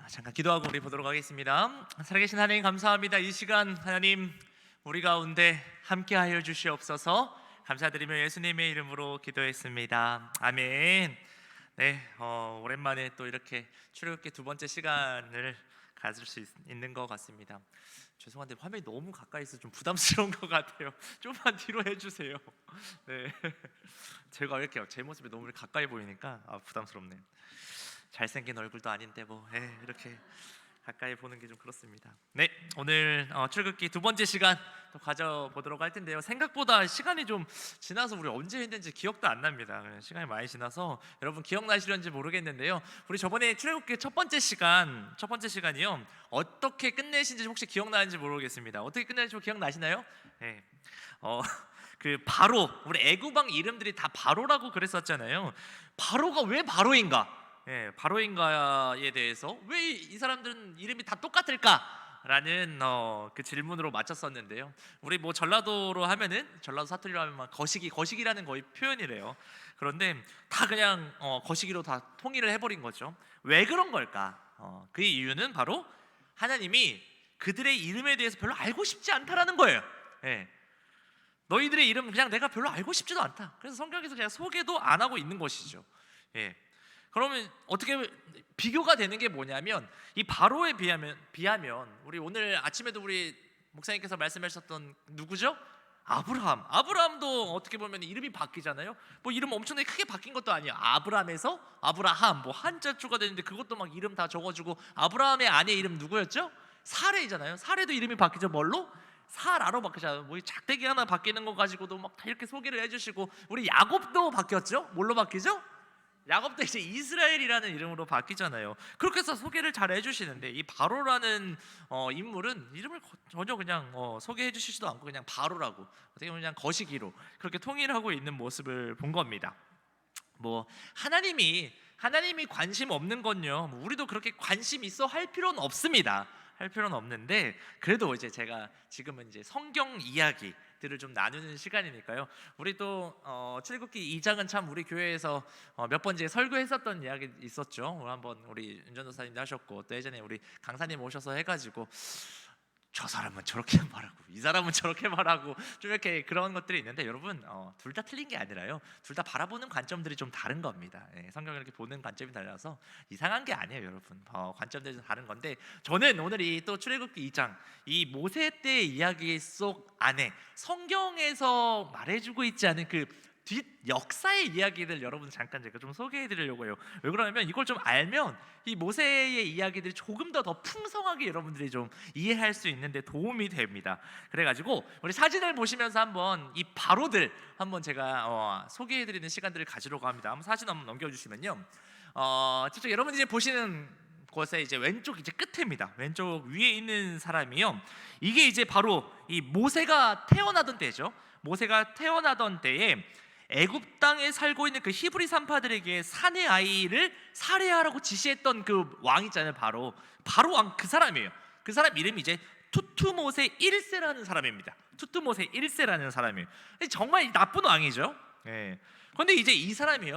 잠깐 기도하고 우리 보도록 하겠습니다. 살아계신 하나님 감사합니다. 이 시간 하나님 우리 가운데 함께하여 주시옵소서. 감사드리며 예수님의 이름으로 기도했습니다. 아멘. 네, 오랜만에 또 이렇게 출애굽기 두 번째 시간을 가질 수 있는 것 같습니다. 죄송한데 화면이 너무 가까이 있어서 좀 부담스러운 것 같아요. 좀만 뒤로 해주세요. 네, 제가 이렇게 제 모습이 너무 가까이 보이니까 부담스럽네요. 잘생긴 얼굴도 아닌데 이렇게 가까이 보는 게 좀 그렇습니다. 네, 오늘 출애굽기 두 번째 시간 또 가져보도록 할 텐데요. 생각보다 시간이 좀 지나서 우리 언제 했는지 기억도 안 납니다. 시간이 많이 지나서 여러분 기억나시려는지 모르겠는데요. 우리 저번에 출애굽기 첫 번째 시간이요. 어떻게 끝내신지 혹시 기억나는지 모르겠습니다. 어떻게 끝내는지 기억나시나요? 네. 바로 우리 애굽 왕 이름들이 다 바로라고 그랬었잖아요. 바로가 왜 바로인가? 바로인가에 대해서 왜 이 사람들은 이름이 다 똑같을까라는 그 질문으로 맞췄었는데요. 우리 전라도로 하면은 전라도 사투리로 하면 거시기라는 거의 표현이래요. 그런데 다 그냥 거시기로 다 통일을 해버린 거죠. 왜 그런 걸까? 그 이유는 바로 하나님이 그들의 이름에 대해서 별로 알고 싶지 않다라는 거예요. 너희들의 이름 그냥 내가 별로 알고 싶지도 않다. 그래서 성경에서 그냥 소개도 안 하고 있는 것이죠. 그러면 어떻게 비교가 되는 게 뭐냐면 이 바로에 비하면 우리 오늘 아침에도 우리 목사님께서 말씀하셨던 누구죠? 아브라함도 어떻게 보면 이름이 바뀌잖아요. 이름 엄청나게 크게 바뀐 것도 아니에요. 아브람에서 아브라함 한자 추가되는데 그것도 막 이름 다 적어주고 아브라함의 아내 이름 누구였죠? 사레이잖아요. 사레도 이름이 바뀌죠. 뭘로? 사라로 바뀌잖아요. 작대기 하나 바뀌는 거 가지고도 막 다 이렇게 소개를 해주시고 우리 야곱도 바뀌었죠? 뭘로 바뀌죠? 야곱도 이제 이스라엘이라는 이름으로 바뀌잖아요. 그렇게 해서 소개를 잘 해주시는데 이 바로라는 인물은 이름을 전혀 그냥 소개해 주시지도 않고 그냥 바로라고 어떻게 보면 그냥 거시기로 그렇게 통일하고 있는 모습을 본 겁니다. 하나님이 관심 없는 건요. 우리도 그렇게 관심 있어 할 필요는 없습니다. 할 필요는 없는데 그래도 이제 제가 지금은 이제 성경 이야기들을 좀 나누는 시간이니까요. 우리 또 출애굽기 2장은 참 우리 교회에서 몇 번 이제 설교했었던 이야기 있었죠. 한번 우리 윤전도사님도 하셨고 또 예전에 우리 강사님 오셔서 해가지고 저 사람은 저렇게 말하고 이 사람은 저렇게 말하고 좀 이렇게 그런 것들이 있는데 여러분 둘 다 틀린 게 아니라요. 둘 다 바라보는 관점들이 좀 다른 겁니다. 성경을 이렇게 보는 관점이 달라서 이상한 게 아니에요, 여러분. 관점들이 좀 다른 건데 저는 오늘 이 또 출애굽기 2장 이 모세 때 이야기 속 안에 성경에서 말해주고 있지 않은 그 뒷 역사의 이야기들 여러분 잠깐 제가 좀 소개해드리려고 해요. 왜 그러냐면 이걸 좀 알면 이 모세의 이야기들이 조금 더 풍성하게 여러분들이 좀 이해할 수 있는데 도움이 됩니다. 그래가지고 우리 사진을 보시면서 한번 이 바로들 한번 제가 소개해드리는 시간들을 가지려고 합니다. 한번 사진 한번 넘겨주시면요. 저쪽 여러분들이 보시는 곳에 이제 왼쪽 이제 끝입니다. 왼쪽 위에 있는 사람이요. 이게 이제 바로 이 모세가 태어나던 때죠. 모세가 태어나던 때에 애굽 땅에 살고 있는 그 히브리 산파들에게 사내 아이를 살해하라고 지시했던 그 왕 있잖아요. 바로 왕 그 사람이에요. 그 사람 이름이 이제 투투모세 1세라는 사람입니다. 투투모세 1세라는 사람이에요. 정말 나쁜 왕이죠. 그런데 이제 이 사람이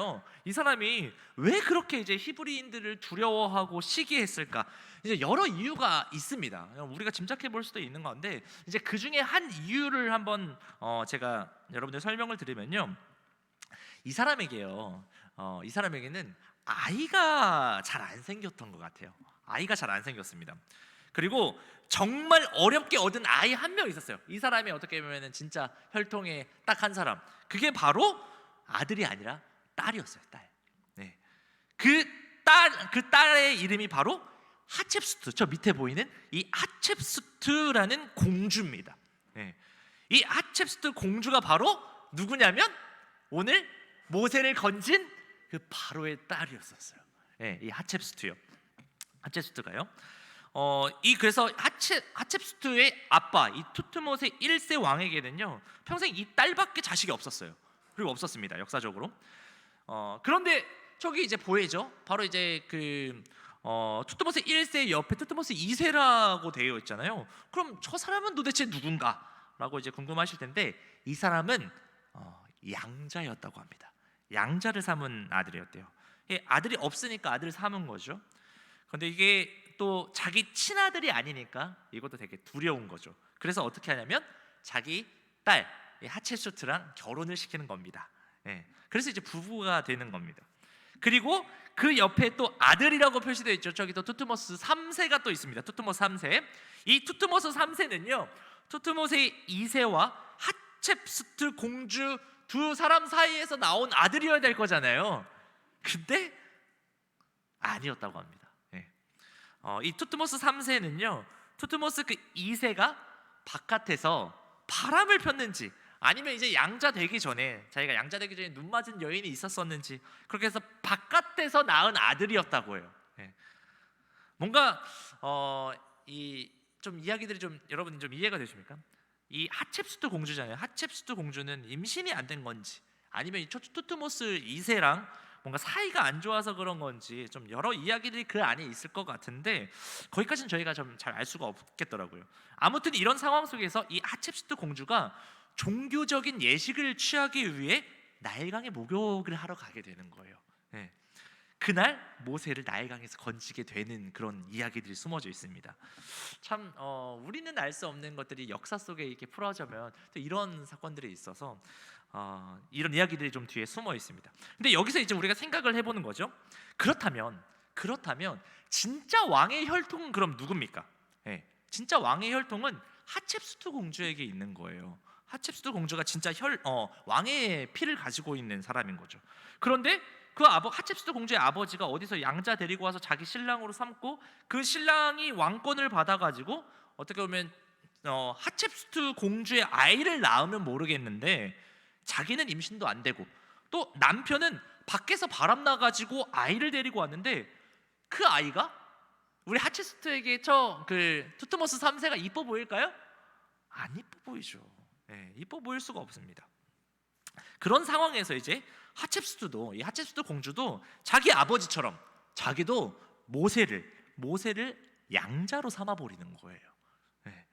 왜 그렇게 이제 히브리인들을 두려워하고 시기했을까? 이제 여러 이유가 있습니다. 우리가 짐작해 볼 수도 있는 건데 이제 그 중에 한 이유를 한번 제가 여러분들 설명을 드리면요. 이 사람에게는 아이가 잘 안 생겼던 것 같아요. 아이가 잘 안 생겼습니다. 그리고 정말 어렵게 얻은 아이 한 명 있었어요. 이 사람이 어떻게 보면 진짜 혈통의 딱 한 사람. 그게 바로 아들이 아니라 딸이었어요. 딸. 그 딸의 이름이 바로 하첵수트. 저 밑에 보이는 이 하첵수트라는 공주입니다. 이 하첵수트 공주가 바로 누구냐면 오늘 모세를 건진 그 바로의 딸이었었어요. 이 하첵수트요. 하첵수트가요. 그래서 하첵수트의 아빠 이 투트모세 1세 왕에게는요 평생 이 딸밖에 자식이 없었어요. 그리고 없었습니다. 역사적으로. 그런데 저기 이제 보이죠? 바로 이제 투트모세 1세 옆에 투트모세 2세라고 되어 있잖아요. 그럼 저 사람은 도대체 누군가라고 이제 궁금하실 텐데 이 사람은 양자였다고 합니다. 양자를 삼은 아들이었대요. 아들이 없으니까 아들을 삼은 거죠. 그런데 이게 또 자기 친아들이 아니니까 이것도 되게 두려운 거죠. 그래서 어떻게 하냐면 자기 딸 하체수트랑 결혼을 시키는 겁니다. 예. 그래서 이제 부부가 되는 겁니다. 그리고 그 옆에 또 아들이라고 표시되어 있죠. 저기 또 투트모스 3세가 또 있습니다. 투트모스 3세. 이 투트모스 3세는요, 투트모스 2세와 하첵수트 공주 두 사람 사이에서 나온 아들이어야 될 거잖아요. 근데 아니었다고 합니다. 예. 이 투트모스 3세는요, 투트모스 그 2세가 바깥에서 바람을 폈는지, 아니면 이제 양자 되기 전에, 자기가 양자 되기 전에 눈 맞은 여인이 있었었는지, 그렇게 해서 바깥에서 낳은 아들이었다고 해요. 예. 뭔가 이 좀 이야기들이 좀 여러분 좀 이해가 되십니까? 이 하첵수트 공주잖아요. 하첵수트 공주는 임신이 안 된 건지, 아니면 이 투트모스 2세랑 뭔가 사이가 안 좋아서 그런 건지, 좀 여러 이야기들이 그 안에 있을 것 같은데 거기까지는 저희가 좀 잘 알 수가 없겠더라고요. 아무튼 이런 상황 속에서 이 하첵수트 공주가 종교적인 예식을 취하기 위해 나일강에 목욕을 하러 가게 되는 거예요. 네. 그날 모세를 나일강에서 건지게 되는 그런 이야기들이 숨어져 있습니다. 참 우리는 알 수 없는 것들이 역사 속에 이렇게 풀어지면 또 이런 사건들이 있어서 이런 이야기들이 좀 뒤에 숨어 있습니다. 근데 여기서 이제 우리가 생각을 해보는 거죠. 그렇다면 진짜 왕의 혈통은 그럼 누굽니까? 네, 진짜 왕의 혈통은 하첵수트 공주에게 있는 거예요. 하첵수트 공주가 진짜 왕의 피를 가지고 있는 사람인 거죠. 그런데 그 하첵수트 공주의 아버지가 어디서 양자 데리고 와서 자기 신랑으로 삼고, 그 신랑이 왕권을 받아가지고 어떻게 보면 하첵수트 공주의 아이를 낳으면 모르겠는데 자기는 임신도 안 되고, 또 남편은 밖에서 바람 나가지고 아이를 데리고 왔는데 그 아이가 우리 하첵수트에게 그 투트모스 3세가 이뻐 보일까요? 안 이뻐 보이죠. 네, 이뻐 보일 수가 없습니다. 그런 상황에서 이제 이 하첵수트 공주도 자기 아버지처럼 자기도 모세를 양자로 삼아 버리는 거예요. 네.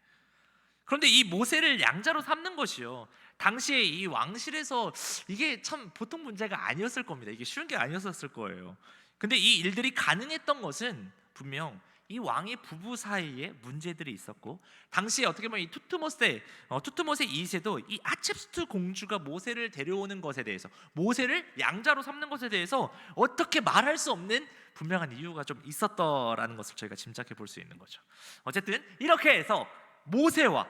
그런데 이 모세를 양자로 삼는 것이요, 당시에 이 왕실에서 이게 참 보통 문제가 아니었을 겁니다. 이게 쉬운 게 아니었을 거예요. 근데 이 일들이 가능했던 것은 분명 이 왕의 부부 사이에 문제들이 있었고, 당시에 어떻게 보면 이 투트모스 2세도 이 하첵수트 공주가 모세를 데려오는 것에 대해서, 모세를 양자로 삼는 것에 대해서 어떻게 말할 수 없는 분명한 이유가 좀 있었더라는 것을 저희가 짐작해 볼 수 있는 거죠. 어쨌든 이렇게 해서 모세와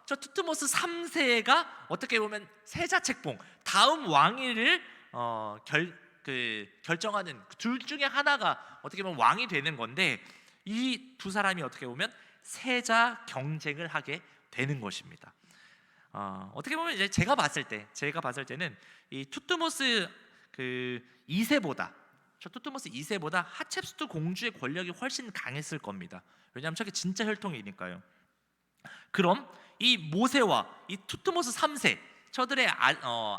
저 투트모스 3세가 어떻게 보면 세자책봉, 다음 왕위를 결정하는 둘 중에 하나가 어떻게 보면 왕이 되는 건데, 이 두 사람이 어떻게 보면 세자 경쟁을 하게 되는 것입니다. 어떻게 보면 이제 제가 봤을 때는 이 투트모스 2세보다 하첵수트 공주의 권력이 훨씬 강했을 겁니다. 왜냐하면 저게 진짜 혈통이니까요. 그럼 이 모세와 이 투트모스 3세, 저들의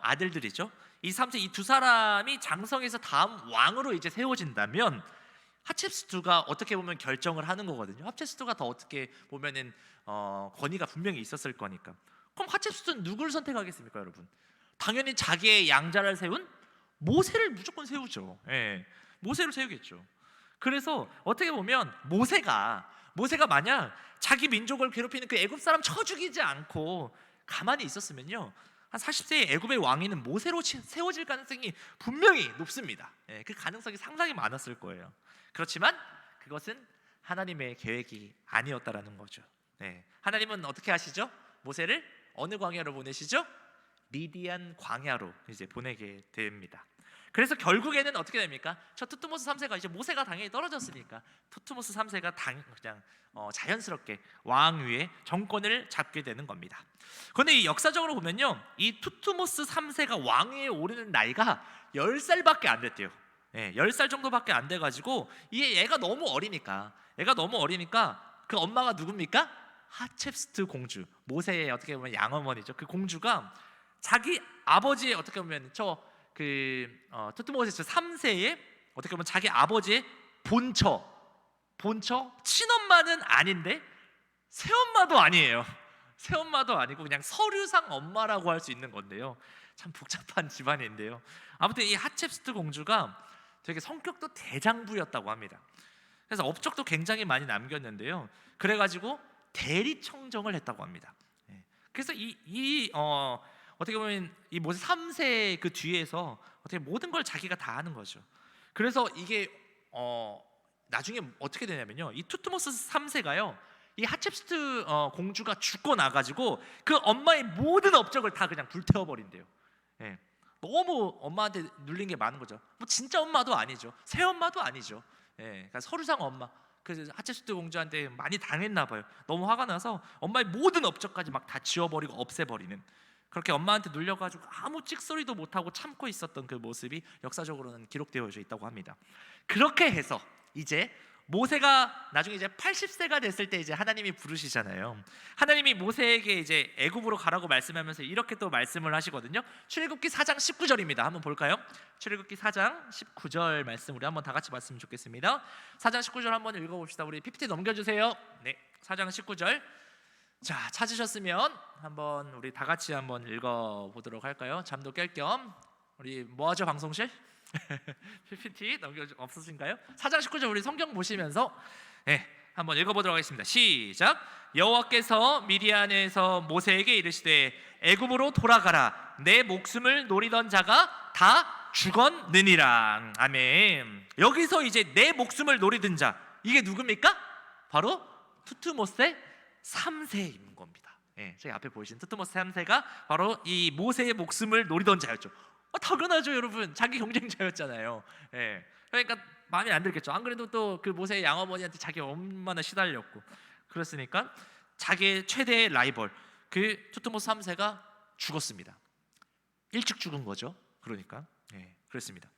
아들들이죠. 이 3세, 이 두 사람이 장성해서 다음 왕으로 이제 세워진다면 하첵수트가 어떻게 보면 결정을 하는 거거든요. 하첵수트가 더 어떻게 보면은 권위가 분명히 있었을 거니까. 그럼 하첵수트는 누구를 선택하겠습니까, 여러분? 당연히 자기의 양자를 세운 모세를 무조건 세우죠. 예, 모세를 세우겠죠. 그래서 어떻게 보면 모세가 만약 자기 민족을 괴롭히는 그 애굽 사람 쳐 죽이지 않고 가만히 있었으면요, 한 40세의 애굽의 왕위는 모세로 세워질 가능성이 분명히 높습니다. 예, 그 가능성이 상당히 많았을 거예요. 그렇지만 그것은 하나님의 계획이 아니었다라는 거죠. 네, 하나님은 어떻게 하시죠? 모세를 어느 광야로 보내시죠? 미디안 광야로 이제 보내게 됩니다. 그래서 결국에는 어떻게 됩니까? 저 투트모스 3세가 이제 모세가 당연히 떨어졌으니까 투트모스 3세가 그냥 자연스럽게 왕 위에 정권을 잡게 되는 겁니다. 그런데 이 역사적으로 보면요, 이 투트모스 3세가 왕 위에 오르는 나이가 10살밖에 안 됐대요. 10살 정도밖에 안 돼가지고 얘가 너무 어리니까 그 엄마가 누굽니까? 하첵수트 공주, 모세의 어떻게 보면 양어머니죠. 그 공주가 자기 아버지의 어떻게 보면 투트모스 3세의 어떻게 보면 자기 아버지의 본처 친엄마는 아닌데 새엄마도 아니에요. 새엄마도 아니고 그냥 서류상 엄마라고 할 수 있는 건데요, 참 복잡한 집안인데요. 아무튼 이 하첵수트 공주가 되게 성격도 대장부였다고 합니다. 그래서 업적도 굉장히 많이 남겼는데요. 그래가지고 대리청정을 했다고 합니다. 그래서 어떻게 보면 이 모세 3세 그 뒤에서 어떻게 모든 걸 자기가 다 하는 거죠. 그래서 이게 나중에 어떻게 되냐면요, 이 투트모스 3세가요 이 하첵스트 공주가 죽고 나가지고 그 엄마의 모든 업적을 다 그냥 불태워버린대요. 예. 너무 엄마한테 눌린 게 많은 거죠. 뭐 진짜 엄마도 아니죠, 새엄마도 아니죠. 예. 그러니까 서류상 엄마, 그 하첵스트 공주한테 많이 당했나 봐요. 너무 화가 나서 엄마의 모든 업적까지 막 다 지워버리고 없애버리는, 그렇게 엄마한테 눌려가지고 아무 찍소리도 못하고 참고 있었던 그 모습이 역사적으로는 기록되어져 있다고 합니다. 그렇게 해서 이제 모세가 나중에 이제 80세가 됐을 때 이제 하나님이 부르시잖아요. 하나님이 모세에게 이제 애굽으로 가라고 말씀하면서 이렇게 또 말씀을 하시거든요. 출애굽기 4장 19절입니다. 한번 볼까요? 출애굽기 4장 19절 말씀 우리 한번 다 같이 봤으면 좋겠습니다. 4장 19절 한번 읽어봅시다. 우리 PPT 넘겨주세요. 네, 4장 19절. 자, 찾으셨으면 한번 우리 다 같이 한번 읽어보도록 할까요? 잠도 깰 겸. 우리 뭐하죠, 방송실? PPT 없으신가요? 4장 19절 우리 성경 보시면서 한번 읽어보도록 하겠습니다. 시작. 여호와께서 미디안에서 모세에게 이르시되 애굽으로 돌아가라. 내 목숨을 노리던 자가 다 죽었느니라. 아멘. 여기서 이제 내 목숨을 노리던 자, 이게 누굽니까? 바로 투트모세 3세인 겁니다. 저희 앞에 보이신 투트모세 3세가 바로 이 모세의 목숨을 노리던 자였죠. 당연하죠, 여러분. 자기 경쟁자였잖아요. 그러니까 마음에 안 들겠죠. 안 그래도 또 그 모세의 양어머니한테 자기 얼마나 시달렸고 그렇으니까 자기의 최대의 라이벌 그 투트모스 3세가 죽었습니다. 일찍 죽은 거죠. 그러니까 그렇습니다.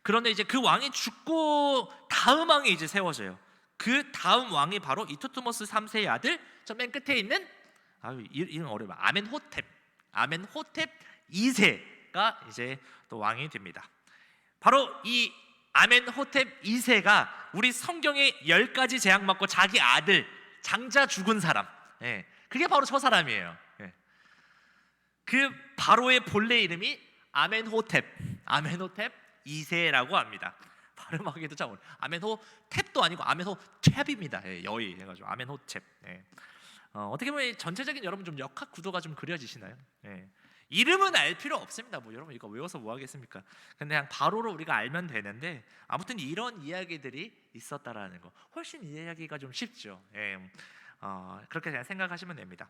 그런데 이제 그 왕이 죽고 다음 왕이 이제 세워져요. 그 다음 왕이 바로 이 투트모스 3세의 아들, 저 맨 끝에 있는 이름 어려워, 아멘호텝 2세가 이제 또 왕이 됩니다. 바로 이 아멘호텝 2세가 우리 성경에 10가지 재앙 받고 자기 아들 장자 죽은 사람, 그게 바로 저 사람이에요. 그 바로의 본래 이름이 아멘호텝 2세라고 합니다. 발음하기도 참 어려워요. 아멘호텝도 아니고 아멘호텝입니다. 여의 해가지고 아멘호텝. 어떻게 보면 전체적인 여러분 좀 역학 구도가 좀 그려지시나요? 이름은 알 필요 없습니다. 뭐 여러분 이거 외워서 뭐 하겠습니까? 근데 그냥 바로로 우리가 알면 되는데, 아무튼 이런 이야기들이 있었다라는 거 훨씬 이해하기가 좀 쉽죠. 그렇게 그냥 생각하시면 됩니다.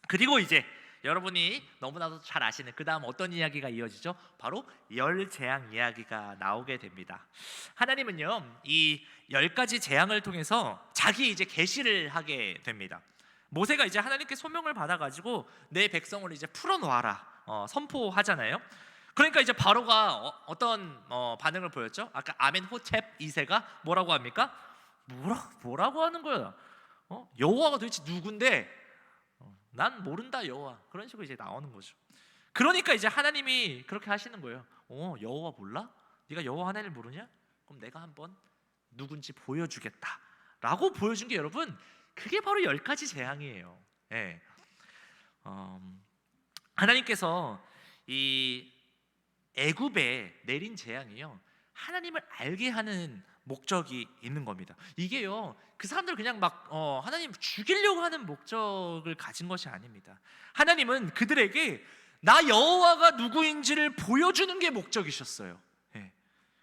그리고 이제 여러분이 너무나도 잘 아시는 그 다음 어떤 이야기가 이어지죠? 바로 열 재앙 이야기가 나오게 됩니다. 하나님은요 이 10가지 재앙을 통해서 자기 이제 계시를 하게 됩니다. 모세가 이제 하나님께 소명을 받아가지고 내 백성을 이제 풀어놓아라 선포하잖아요. 그러니까 이제 바로가 어떤 반응을 보였죠? 아까 아멘호텝 2세가 뭐라고 합니까? 뭐라고 하는 거야? 여호와가 도대체 누군데? 난 모른다 여호와. 그런 식으로 이제 나오는 거죠. 그러니까 이제 하나님이 그렇게 하시는 거예요. 여호와 몰라? 네가 여호와 하나님을 모르냐? 그럼 내가 한번 누군지 보여주겠다 라고 보여준 게 여러분, 그게 바로 10가지 재앙이에요. 하나님께서 이 애굽에 내린 재앙이요, 하나님을 알게 하는 목적이 있는 겁니다. 이게요 그 사람들 그냥 막 하나님 죽이려고 하는 목적을 가진 것이 아닙니다. 하나님은 그들에게 나 여호와가 누구인지를 보여주는 게 목적이셨어요.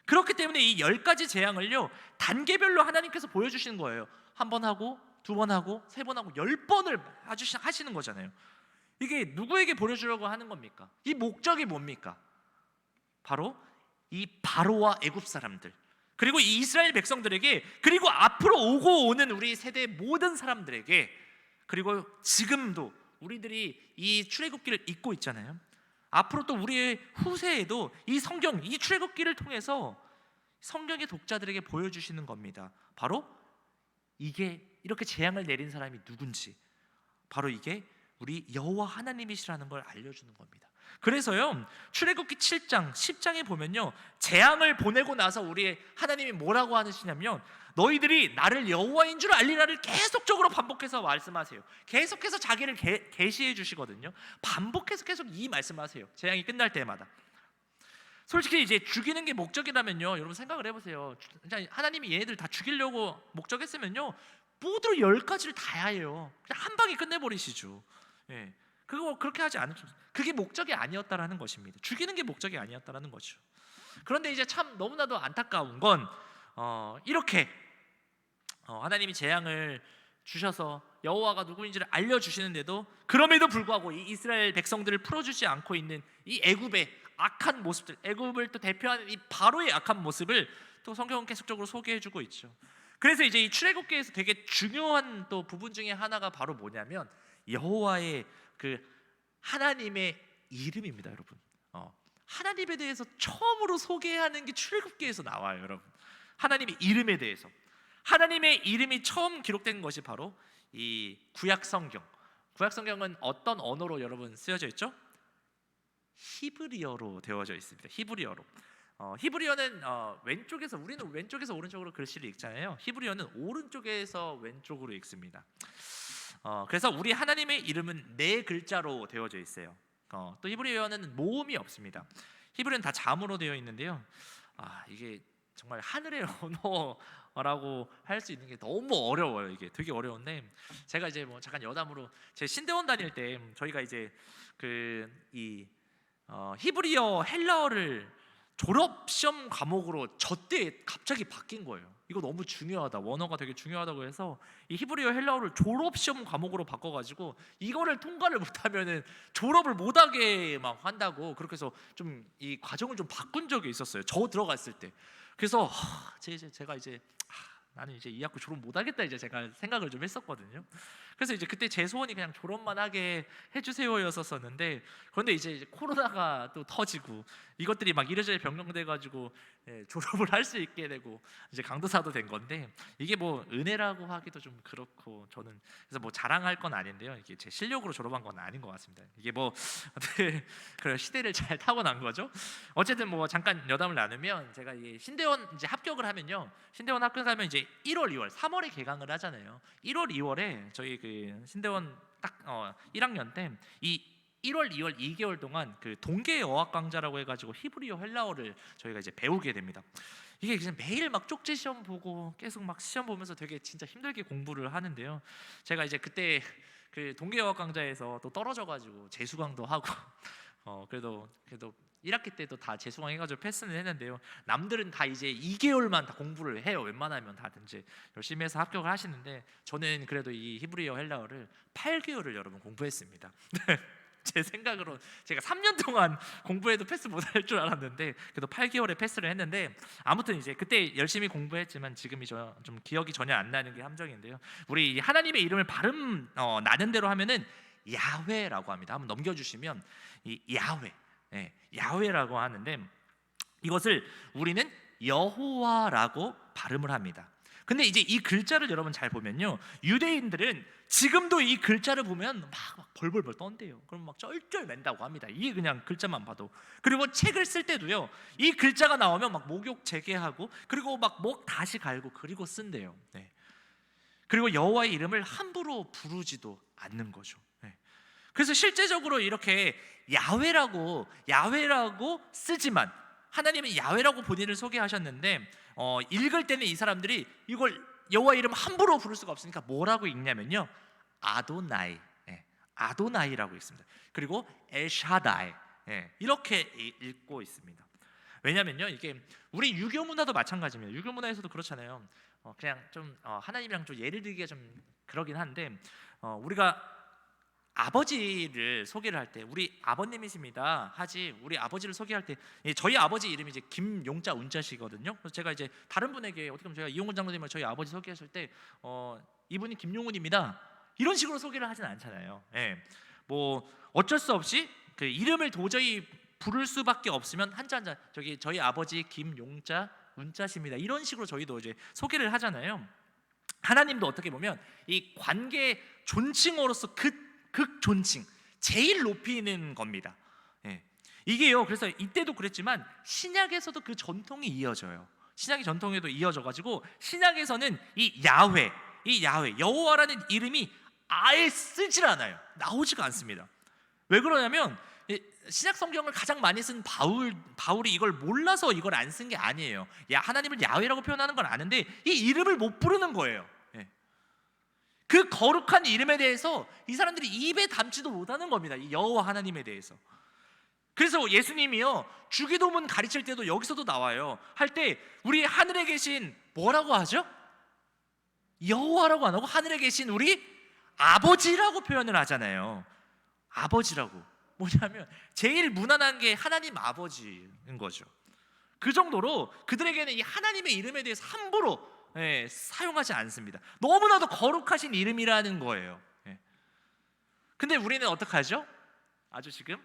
그렇기 때문에 이 10가지 재앙을요 단계별로 하나님께서 보여주시는 거예요. 한 번 하고, 두 번 하고, 세 번 하고, 10번을 하시는 거잖아요. 이게 누구에게 보여주려고 하는 겁니까? 이 목적이 뭡니까? 바로 이 바로와 애굽 사람들, 그리고 이 이스라엘 백성들에게, 그리고 앞으로 오고 오는 우리 세대의 모든 사람들에게, 그리고 지금도 우리들이 이 출애굽기를 읽고 있잖아요. 앞으로 또 우리의 후세에도 이 성경, 이 출애굽기를 통해서 성경의 독자들에게 보여주시는 겁니다. 바로 이게 이렇게 재앙을 내린 사람이 누군지, 바로 이게 우리 여호와 하나님이시라는 걸 알려주는 겁니다. 그래서요 출애굽기 7장 10장에 보면요, 재앙을 보내고 나서 우리 하나님이 뭐라고 하시냐면, 너희들이 나를 여호와인 줄 알리라를 계속적으로 반복해서 말씀하세요. 계속해서 자기를 계시해 주시거든요. 반복해서 계속 이 말씀하세요. 재앙이 끝날 때마다. 솔직히 이제 죽이는 게 목적이라면요, 여러분 생각을 해보세요. 하나님이 얘네들 다 죽이려고 목적했으면요, 모두 10가지를 다 해요. 그냥 한 방에 끝내버리시죠. 예, 그거 그렇게 하지 않으죠. 그게 목적이 아니었다라는 것입니다. 죽이는 게 목적이 아니었다라는 거죠. 그런데 이제 참 너무나도 안타까운 건 이렇게 하나님이 재앙을 주셔서 여호와가 누구인지를 알려주시는데도 그럼에도 불구하고 이 이스라엘 백성들을 풀어주지 않고 있는 이 애굽의 악한 모습들, 애굽을 또 대표하는 이 바로의 악한 모습을 또 성경은 계속적으로 소개해주고 있죠. 그래서 이제 이 출애굽기에서 되게 중요한 또 부분 중에 하나가 바로 뭐냐면 여호와의 그 하나님의 이름입니다, 여러분. 하나님에 대해서 처음으로 소개하는 게 출애굽기에서 나와요, 여러분. 하나님의 이름에 대해서. 하나님의 이름이 처음 기록된 것이 바로 이 구약 성경. 구약 성경은 어떤 언어로 여러분 쓰여져 있죠? 히브리어로 되어져 있습니다. 히브리어로. 히브리어는 왼쪽에서, 우리는 왼쪽에서 오른쪽으로 글씨를 읽잖아요. 히브리어는 오른쪽에서 왼쪽으로 읽습니다. 그래서 우리 하나님의 이름은 4글자로 되어져 있어요. 또 히브리어는 모음이 없습니다. 히브리어는 다 자음으로 되어 있는데요. 이게 정말 하늘의 언어라고 할 수 있는 게 너무 어려워요. 이게 되게 어려운데, 제가 이제 뭐 잠깐 여담으로 제 신대원 다닐 때 저희가 이제 히브리어 헬라어를 졸업 시험 과목으로 저 때 갑자기 바뀐 거예요. 이거 너무 중요하다, 원어가 되게 중요하다고 해서 이 히브리어 헬라어를 졸업 시험 과목으로 바꿔가지고 이거를 통과를 못하면은 졸업을 못하게 막 한다고, 그렇게 해서 좀 이 과정을 좀 바꾼 적이 있었어요, 저 들어갔을 때. 그래서 제가 이제 나는 이제 이 학교 졸업 못하겠다, 이제 제가 생각을 좀 했었거든요. 그래서 이제 그때 제 소원이 그냥 졸업만 하게 해주세요였었는데, 그런데 이제 코로나가 또 터지고 이것들이 막 이래저래 변경돼가지고 졸업을 할 수 있게 되고 이제 강도사도 된 건데, 이게 뭐 은혜라고 하기도 좀 그렇고, 저는 그래서 뭐 자랑할 건 아닌데요, 이게 제 실력으로 졸업한 건 아닌 것 같습니다. 이게 뭐 그런 시대를 잘 타고난 거죠. 어쨌든 뭐 잠깐 여담을 나누면, 제가 이 신대원 이제 합격을 하면요, 신대원 합격하면 이제 1월, 2월, 3월에 개강을 하잖아요. 1월, 2월에 저희 그 신대원 딱 1학년 때 이 1월, 2월 2개월 동안 그 동계 어학 강좌라고 해가지고 히브리어 헬라어를 저희가 이제 배우게 됩니다. 이게 그냥 매일 막 쪽지 시험 보고 계속 막 시험 보면서 되게 진짜 힘들게 공부를 하는데요. 제가 이제 그때 그 동계 어학 강좌에서 또 떨어져가지고 재수강도 하고 그래도 1학기 때도 다 재수강 해가지고 패스는 했는데요. 남들은 다 이제 2개월만 다 공부를 해요. 웬만하면 다들 이제 열심히 해서 합격을 하시는데, 저는 그래도 이 히브리어 헬라어를 8개월을 여러분 공부했습니다. 제 생각으로 제가 3년 동안 공부해도 패스 못할 줄 알았는데 그래도 8개월에 패스를 했는데, 아무튼 이제 그때 열심히 공부했지만 지금이 좀 기억이 전혀 안 나는 게 함정인데요. 우리 하나님의 이름을 발음 나는 대로 하면은 야훼라고 합니다. 한번 넘겨주시면 이 야훼, 야훼라고 하는데, 이것을 우리는 여호와라고 발음을 합니다. 근데 이제 이 글자를 여러분 잘 보면요, 유대인들은 지금도 이 글자를 보면 막 벌벌벌 떤대요. 그럼 막 쩔쩔맨다고 합니다. 이게 그냥 글자만 봐도. 그리고 책을 쓸 때도요, 이 글자가 나오면 막 목욕 재개하고, 그리고 막 목 다시 갈고 그리고 쓴대요. 그리고 여호와의 이름을 함부로 부르지도 않는 거죠. 그래서 실제적으로 이렇게 야훼라고 쓰지만, 하나님은 야훼라고 본인을 소개하셨는데 읽을 때는 이 사람들이 이걸 여호와 이름 함부로 부를 수가 없으니까 뭐라고 읽냐면요, 아도나이, 아도나이라고 읽습니다. 그리고 엘샤다이, 이렇게 읽고 있습니다. 왜냐면요, 이게 우리 유교 문화도 마찬가지입니다. 유교 문화에서도 그렇잖아요. 그냥 좀 하나님이랑 좀 예를 들기가 좀 그러긴 한데, 우리가 아버지를 소개를 할 때 우리 아버님이십니다 하지, 우리 아버지를 소개할 때 저희 아버지 이름이 이제 김용자 운자시거든요. 그래서 제가 이제 다른 분에게 어떻게 보면 제가 이용훈 장로님을 저희 아버지 소개했을 때 이분이 김용훈입니다 이런 식으로 소개를 하진 않잖아요. 뭐 어쩔 수 없이 그 이름을 도저히 부를 수밖에 없으면 한자 저기 저희 아버지 김용자 운자십니다 이런 식으로 저희도 이제 소개를 하잖아요. 하나님도 어떻게 보면 이 관계 존칭어로서 극존칭, 제일 높이는 겁니다. 이게요, 그래서 이때도 그랬지만 신약에서도 그 전통이 이어져요. 신약의 전통에도 이어져가지고 신약에서는 이 야훼 여호와라는 이름이 아예 쓰질 않아요. 나오지가 않습니다. 왜 그러냐면 신약 성경을 가장 많이 쓴 바울이 이걸 몰라서 이걸 안 쓴 게 아니에요. 야, 하나님을 야훼라고 표현하는 건 아는데 이 이름을 못 부르는 거예요. 예. 그 거룩한 이름에 대해서 이 사람들이 입에 담지도 못하는 겁니다. 이 여호와 하나님에 대해서. 그래서 예수님이요, 주기도문 가르칠 때도 여기서도 나와요. 할 때 우리 하늘에 계신 뭐라고 하죠? 여호와라고 안 하고 하늘에 계신 우리 아버지라고 표현을 하잖아요. 아버지라고. 뭐냐면 제일 무난한 게 하나님 아버지인 거죠. 그 정도로 그들에게는 이 하나님의 이름에 대해서 함부로 사용하지 않습니다. 너무나도 거룩하신 이름이라는 거예요. 근데 우리는 어떡하죠? 아주 지금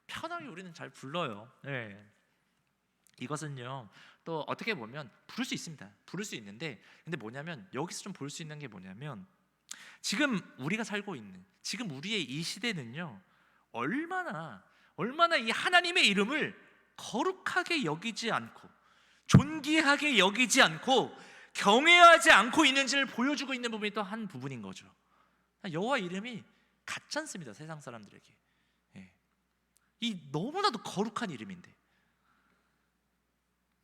편하게 우리는 잘 불러요. 이것은요, 또 어떻게 보면 부를 수 있습니다. 부를 수 있는데, 근데 뭐냐면 여기서 좀 볼 수 있는 게 뭐냐면, 지금 우리가 살고 있는, 지금 우리의 이 시대는요, 얼마나 이 하나님의 이름을 거룩하게 여기지 않고 존귀하게 여기지 않고 경외하지 않고 있는지를 보여주고 있는 부분이 또 한 부분인 거죠. 여호와 이름이 같지 않습니다, 세상 사람들에게. 이 너무나도 거룩한 이름인데,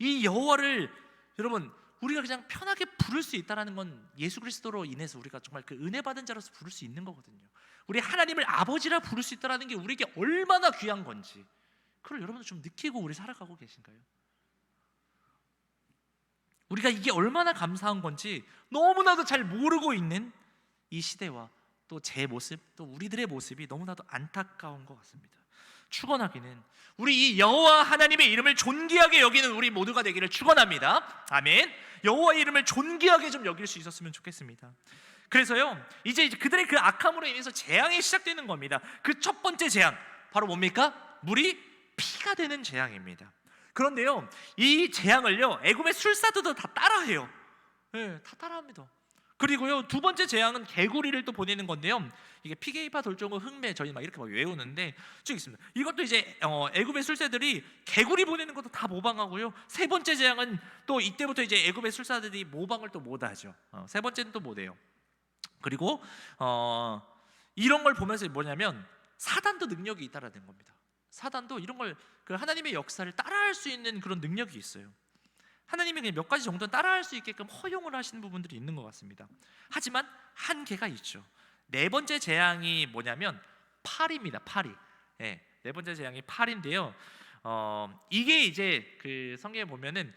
이 여호와를 여러분 우리가 그냥 편하게 부를 수 있다는 건 예수 그리스도로 인해서 우리가 정말 그 은혜 받은 자로서 부를 수 있는 거거든요. 우리 하나님을 아버지라 부를 수 있다는 게 우리에게 얼마나 귀한 건지, 그걸 여러분들 좀 느끼고 우리 살아가고 계신가요? 우리가 이게 얼마나 감사한 건지 너무나도 잘 모르고 있는 이 시대와 또 제 모습, 또 우리들의 모습이 너무나도 안타까운 것 같습니다. 축원하기는 우리 이 여호와 하나님의 이름을 존귀하게 여기는 우리 모두가 되기를 축원합니다. 아멘. 여호와의 이름을 존귀하게 좀 여길 수 있었으면 좋겠습니다. 그래서요, 이제 그들의 그 악함으로 인해서 재앙이 시작되는 겁니다. 그 첫 번째 재앙 바로 뭡니까? 물이 피가 되는 재앙입니다. 그런데요, 이 재앙을요 애굽의 술사들도 다 따라해요. 다 따라합니다. 그리고요, 두 번째 재앙은 개구리를 또 보내는 건데요, 이게 피게이파 돌종어 흑매, 저희 막 이렇게 막 외우는데 쭉 있습니다. 이것도 이제 애굽의 술사들이 개구리 보내는 것도 다 모방하고요. 세 번째 재앙은 또 이때부터 이제 애굽의 술사들이 모방을 또 못하죠. 세 번째는 또 못해요. 그리고 이런 걸 보면서 뭐냐면 사단도 능력이 있다라는 겁니다. 사단도 이런 걸, 그 하나님의 역사를 따라할 수 있는 그런 능력이 있어요. 하나님이 그냥 몇 가지 정도는 따라할 수 있게끔 허용을 하시는 부분들이 있는 것 같습니다. 하지만 한계가 있죠. 네 번째 재앙이 뭐냐면 파리입니다. 파리. 네 번째 재앙이 파리인데요. 이게 이제 그 성경에 보면은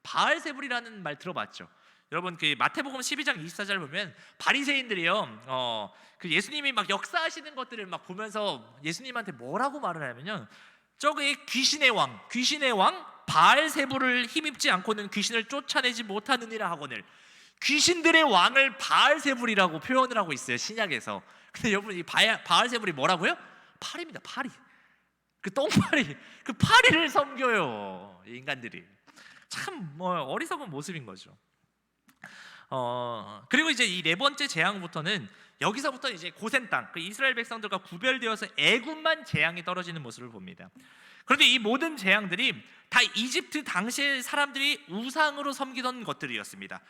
바알세불이라는 말 들어봤죠? 여러분 그 마태복음 12장 24절 보면 바리새인들이요, 그 예수님이 막 역사하시는 것들을 막 보면서 예수님한테 뭐라고 말을 하냐면요, 저기 귀신의 왕 바알세불을 힘입지 않고는 귀신을 쫓아내지 못하느니라 하거늘, 귀신들의 왕을 바알세불이라고 표현을 하고 있어요, 신약에서. 근데 여러분 이 바알세불이 뭐라고요? 파리입니다. 파리. 그 똥파리, 그 파리를 섬겨요, 이 인간들이. 참 어리석은 모습인 거죠. 그리고 이제 이 네 번째 재앙부터는, 여기서부터 이제 고센 땅, 그 이스라엘 백성들과 구별되어서 애굽만 재앙이 떨어지는 모습을 봅니다. 그런데 이 모든 재앙들이 다 이집트 당시의 사람들이 우상으로 섬기던 것들이었습니다.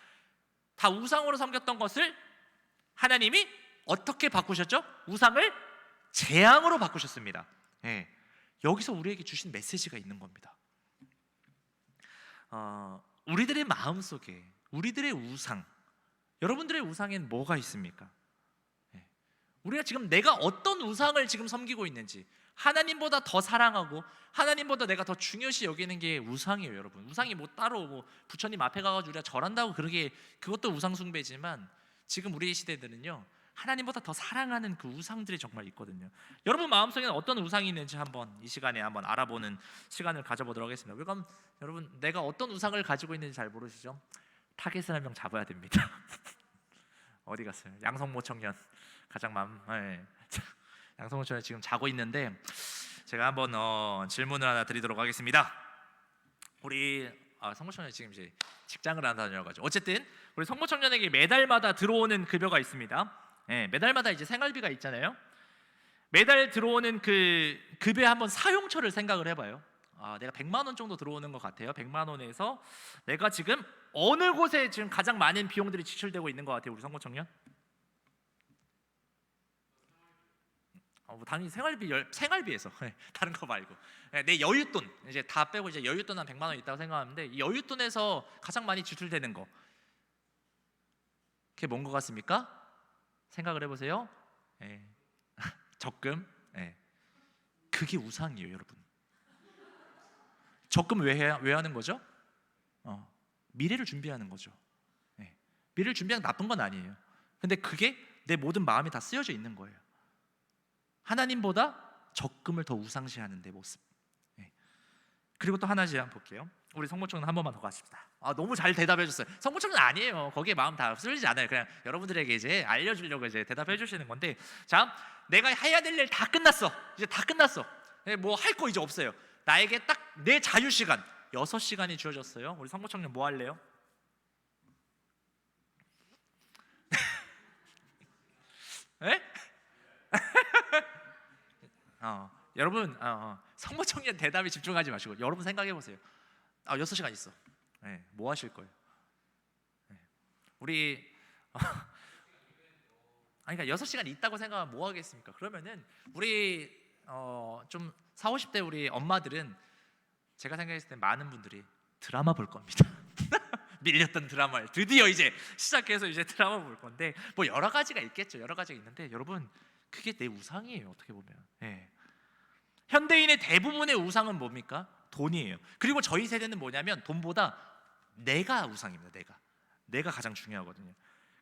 다 우상으로 섬겼던 것을 하나님이 어떻게 바꾸셨죠? 우상을 재앙으로 바꾸셨습니다. 여기서 우리에게 주신 메시지가 있는 겁니다. 우리들의 마음속에 우리들의 우상, 여러분들의 우상엔 뭐가 있습니까? 우리가 지금 내가 어떤 우상을 지금 섬기고 있는지, 하나님보다 더 사랑하고 하나님보다 내가 더 중요시 여기는 게 우상이에요, 여러분. 우상이 뭐 따로 뭐 부처님 앞에 가가지고 우리가 절한다고 그러게, 그것도 우상 숭배지만 지금 우리 시대들은요, 하나님보다 더 사랑하는 그 우상들이 정말 있거든요. 여러분 마음속에는 어떤 우상이 있는지 한번 이 시간에 한번 알아보는 시간을 가져보도록 하겠습니다. 그럼 여러분, 내가 어떤 우상을 가지고 있는지 잘 모르시죠? 타겟을 한 명 잡아야 됩니다. 어디 갔어요? 양성모 청년 가장 양성모 청년 지금 자고 있는데, 제가 한번 질문을 하나 드리도록 하겠습니다. 우리 성모 청년 지금 이제 직장을 안 다녀가지고, 어쨌든 우리 성모 청년에게 매달마다 들어오는 급여가 있습니다. 매달마다 이제 생활비가 있잖아요. 매달 들어오는 그 급여의 한번 사용처를 생각을 해봐요. 내가 100만 원 정도 들어오는 것 같아요. 100만 원에서 내가 지금 어느 곳에 지금 가장 많은 비용들이 지출되고 있는 것 같아요, 우리 성모 청년? 뭐 당연히 생활비에서 다른 거 말고 내 여윳돈 이제 다 빼고 이제 여윳돈 한 100만 원 있다고 생각하는데 이 여윳돈에서 가장 많이 지출되는 거 그게 뭔 것 같습니까? 생각을 해보세요. 예. 적금. 예. 그게 우상이에요, 여러분. 적금 왜 하는 거죠? 미래를 준비하는 거죠. 예. 미래를 준비하는 나쁜 건 아니에요. 근데 그게 내 모든 마음이 다 쓰여져 있는 거예요. 하나님보다 적금을 더 우상시하는 내 모습. 예. 그리고 또 하나 제안 볼게요. 우리 성모총은 한 번만 더 가십시다. 너무 잘 대답해 줬어요. 성모총은 아니에요. 거기에 마음 다 쓰이지 않아요. 그냥 여러분들에게 이제 알려주려고 이제 대답해 주시는 건데, 자, 내가 해야 될 일 다 끝났어. 이제 다 끝났어. 뭐 할 거 이제 없어요. 나에게 딱 내 자유 시간 6시간이 주어졌어요. 우리 성모총님 뭐 할래요? 에? 여러분 성모총련 대답에 집중하지 마시고 여러분 생각해 보세요. 6시간 있어. 네, 뭐 하실 거예요? 네. 우리 그러니까 6시간 있다고 생각하면 뭐 하겠습니까? 그러면은 우리 좀 40, 50대 우리 엄마들은 제가 생각했을 때 많은 분들이 드라마 볼 겁니다. 밀렸던 드라마를 드디어 이제 시작해서 이제 드라마 볼 건데 뭐 여러 가지가 있겠죠. 여러 가지가 있는데 여러분 그게 내 우상이에요. 어떻게 보면. 네. 현대인의 대부분의 우상은 뭡니까? 돈이에요. 그리고 저희 세대는 뭐냐면 돈보다 내가 우상입니다. 내가 가장 중요하거든요.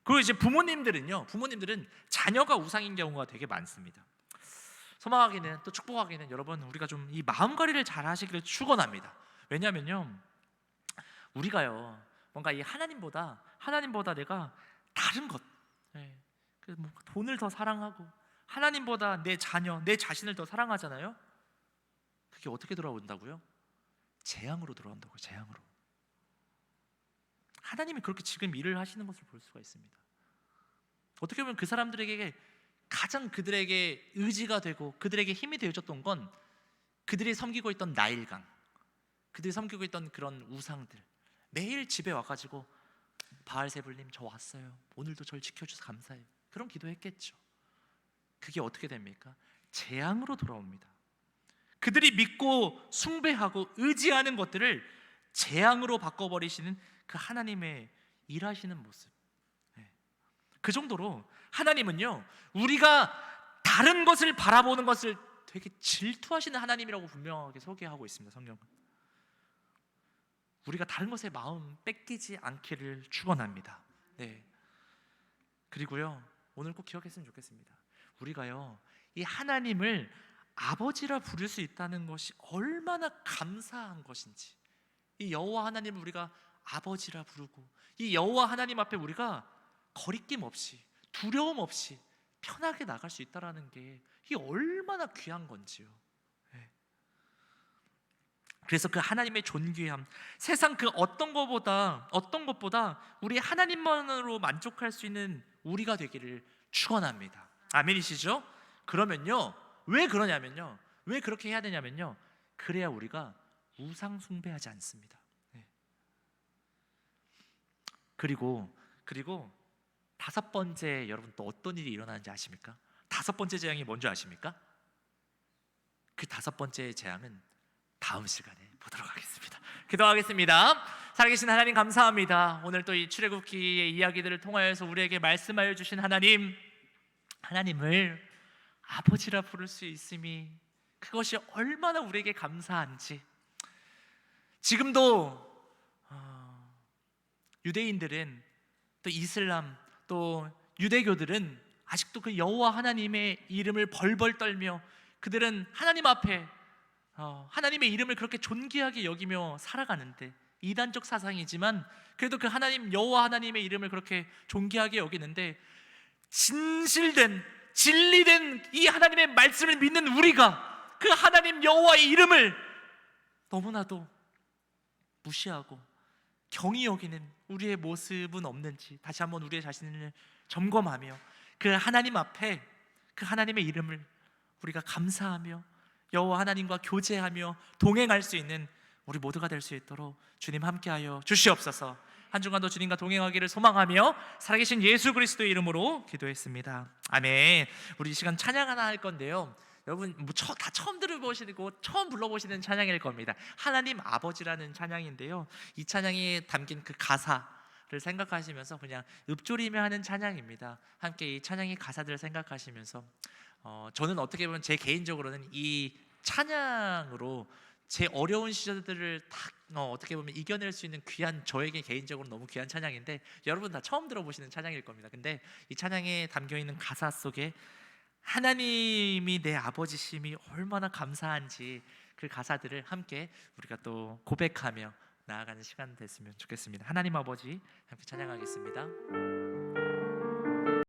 그리고 이제 부모님들은 자녀가 우상인 경우가 되게 많습니다. 소망하기는 또 축복하기는 여러분 우리가 좀 이 마음관리를 잘 하시기를 축원합니다. 왜냐하면요 우리가요 뭔가 이 하나님보다 내가 다른 것, 뭐 돈을 더 사랑하고 하나님보다 내 자녀, 내 자신을 더 사랑하잖아요. 그게 어떻게 돌아온다고요? 재앙으로 돌아온다고요. 재앙으로. 하나님이 그렇게 지금 일을 하시는 것을 볼 수가 있습니다. 어떻게 보면 그 사람들에게 가장 그들에게 의지가 되고 그들에게 힘이 되어줬던 건 그들이 섬기고 있던 나일강, 그들이 섬기고 있던 그런 우상들. 매일 집에 와가지고 바알세불님 저 왔어요. 오늘도 저를 지켜주셔서 감사해요. 그런 기도했겠죠. 그게 어떻게 됩니까? 재앙으로 돌아옵니다. 그들이 믿고 숭배하고 의지하는 것들을 재앙으로 바꿔버리시는 그 하나님의 일하시는 모습. 그 정도로 하나님은요 우리가 다른 것을 바라보는 것을 되게 질투하시는 하나님이라고 분명하게 소개하고 있습니다. 성경은. 우리가 다른 것에 마음 뺏기지 않기를 축원합니다. 네. 그리고요 오늘 꼭 기억했으면 좋겠습니다. 우리가요 이 하나님을 아버지라 부를 수 있다는 것이 얼마나 감사한 것인지, 이 여호와 하나님을 우리가 아버지라 부르고 이 여호와 하나님 앞에 우리가 거리낌 없이 두려움 없이 편하게 나갈 수 있다는 게 이게 얼마나 귀한 건지요. 그래서 그 하나님의 존귀함, 세상 그 어떤 것보다 우리 하나님만으로 만족할 수 있는 우리가 되기를 축원합니다. 아멘이시죠? 그러면요 왜 그러냐면요 왜 그렇게 해야 되냐면요 그래야 우리가 우상 숭배하지 않습니다. 그리고 다섯 번째, 여러분 또 어떤 일이 일어나는지 아십니까? 다섯 번째 재앙이 뭔지 아십니까? 그 다섯 번째 재앙은 다음 시간에 보도록 하겠습니다. 기도하겠습니다. 살아계신 하나님 감사합니다. 오늘 또 이 출애굽기의 이야기들을 통하여서 우리에게 말씀하여 주신 하나님을 아버지라 부를 수 있음이 그것이 얼마나 우리에게 감사한지. 지금도 유대인들은 또 이슬람 또 유대교들은 아직도 그 여호와 하나님의 이름을 벌벌 떨며 그들은 하나님 앞에 하나님의 이름을 그렇게 존귀하게 여기며 살아가는데, 이단적 사상이지만 그래도 그 하나님 여호와 하나님의 이름을 그렇게 존귀하게 여기는데 진리된 이 하나님의 말씀을 믿는 우리가 그 하나님 여호와의 이름을 너무나도 무시하고 경히 여기는 우리의 모습은 없는지 다시 한번 우리의 자신을 점검하며 그 하나님 앞에 그 하나님의 이름을 우리가 감사하며 여호와 하나님과 교제하며 동행할 수 있는 우리 모두가 될 수 있도록 주님 함께하여 주시옵소서. 한 주간도 주님과 동행하기를 소망하며 살아계신 예수 그리스도의 이름으로 기도했습니다. 아멘. 우리 이 시간 찬양 하나 할 건데요, 여러분 다 처음 들어보시고 처음 불러보시는 찬양일 겁니다. 하나님 아버지라는 찬양인데요, 이 찬양에 담긴 그 가사를 생각하시면서 그냥 읊조리며 하는 찬양입니다. 함께 이 찬양의 가사들을 생각하시면서 저는 어떻게 보면 제 개인적으로는 이 찬양으로 제 어려운 시절들을 다 어떻게 보면 이겨낼 수 있는 귀한, 저에게 개인적으로 너무 귀한 찬양인데, 여러분 다 처음 들어보시는 찬양일 겁니다. 근데 이 찬양에 담겨있는 가사 속에 하나님이 내 아버지심이 얼마나 감사한지 그 가사들을 함께 우리가 또 고백하며 나아가는 시간 됐으면 좋겠습니다. 하나님 아버지 함께 찬양하겠습니다.